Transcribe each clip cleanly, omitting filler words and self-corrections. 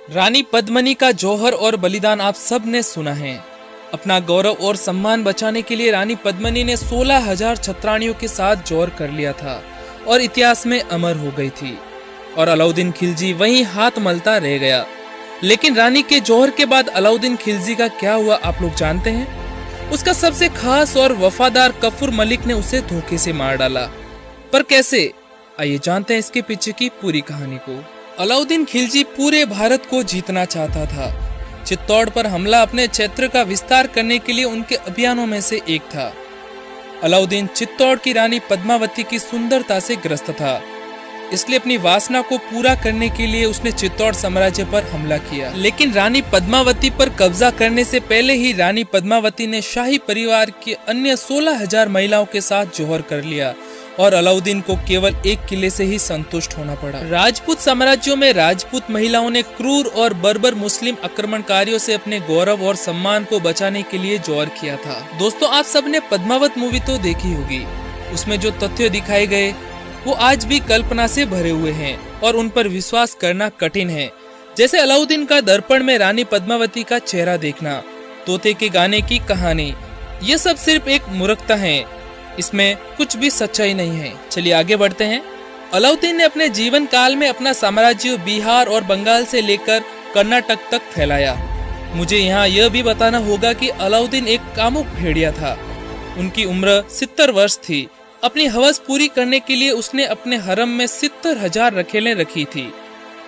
रानी पद्मिनी का जौहर और बलिदान आप सब ने सुना है। अपना गौरव और सम्मान बचाने के लिए रानी पद्मिनी ने 16,000 छत्राणियों के साथ जौहर कर लिया था और इतिहास में अमर हो गई थी। और अलाउद्दीन खिलजी वहीं हाथ मलता रह गया। लेकिन रानी के जौहर के बाद अलाउद्दीन खिलजी का क्या हुआ आप लोग जानते हैं? उसका सबसे खास और वफादार कफूर मलिक ने उसे धोखे से मार डाला। पर कैसे? आइए जानते हैं इसके पीछे की पूरी कहानी को। अलाउद्दीन खिलजी पूरे भारत को जीतना चाहता था। चित्तौड़ पर हमला अपने क्षेत्र का विस्तार करने के लिए उनके अभियानों में से एक था। अलाउद्दीन चित्तौड़ की रानी पद्मावती की सुंदरता से ग्रस्त था, इसलिए अपनी वासना को पूरा करने के लिए उसने चित्तौड़ साम्राज्य पर हमला किया। लेकिन रानी पद्मावती पर कब्जा करने से पहले ही रानी पद्मावती ने शाही परिवार की अन्य 16,000 महिलाओं के साथ जौहर कर लिया और अलाउद्दीन को केवल एक किले से ही संतुष्ट होना पड़ा। राजपूत साम्राज्यों में राजपूत महिलाओं ने क्रूर और बर्बर मुस्लिम आक्रमणकारियों से अपने गौरव और सम्मान को बचाने के लिए जौहर किया था। दोस्तों, आप सबने पद्मावत मूवी तो देखी होगी। उसमें जो तथ्य दिखाए गए वो आज भी कल्पना से भरे हुए हैं और उन पर विश्वास करना कठिन है। जैसे अलाउद्दीन का दर्पण में रानी पद्मावती का चेहरा देखना, तोते के गाने की कहानी, ये सब सिर्फ एक मूर्खता है। इसमें कुछ भी सच्चाई नहीं है। चलिए आगे बढ़ते हैं। अलाउद्दीन ने अपने जीवन काल में अपना साम्राज्य बिहार और बंगाल से लेकर कर्नाटक तक फैलाया। मुझे यहाँ यह भी बताना होगा कि अलाउद्दीन एक कामुक भेड़िया था। उनकी उम्र 70 वर्ष थी। अपनी हवस पूरी करने के लिए उसने अपने हरम में 70,000 रखेलें रखी थी।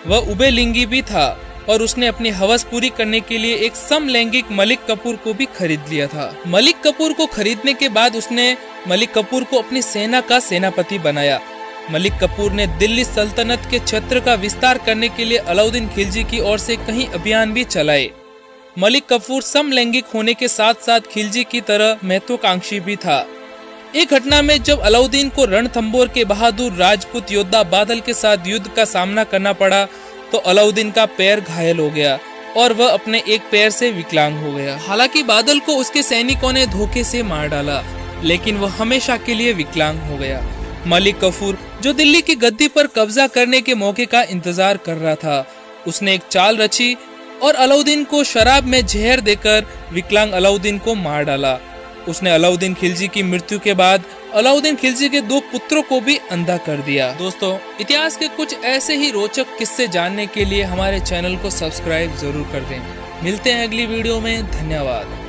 वह उभयलिंगी भी था और उसने अपनी हवस पूरी करने के लिए एक समलैंगिक मलिक कपूर को भी खरीद लिया था। मलिक कपूर को खरीदने के बाद उसने मलिक कपूर को अपनी सेना का सेनापति बनाया। मलिक कपूर ने दिल्ली सल्तनत के क्षेत्र का विस्तार करने के लिए अलाउद्दीन खिलजी की ओर से कई अभियान भी चलाए। मलिक कपूर समलैंगिक होने के साथ साथ खिलजी की तरह महत्वाकांक्षी भी था। एक घटना में जब अलाउद्दीन को रणथंबोर के बहादुर राजपूत योद्धा बादल के साथ युद्ध का सामना करना पड़ा तो अलाउद्दीन का पैर घायल हो गया और वह अपने एक पैर से विकलांग हो गया। हालांकि बादल को उसके सैनिकों ने धोखे से मार डाला, लेकिन वह हमेशा के लिए विकलांग हो गया। मलिक कफूर, जो दिल्ली की गद्दी पर कब्जा करने के मौके का इंतजार कर रहा था, उसने एक चाल रची और अलाउद्दीन को शराब में जहर देकर विकलांग अलाउद्दीन को मार डाला। उसने अलाउद्दीन खिलजी की मृत्यु के बाद अलाउद्दीन खिलजी के 2 पुत्रों को भी अंधा कर दिया। दोस्तों, इतिहास के कुछ ऐसे ही रोचक किस्से जानने के लिए हमारे चैनल को सब्सक्राइब जरूर कर दें। मिलते हैं अगली वीडियो में। धन्यवाद।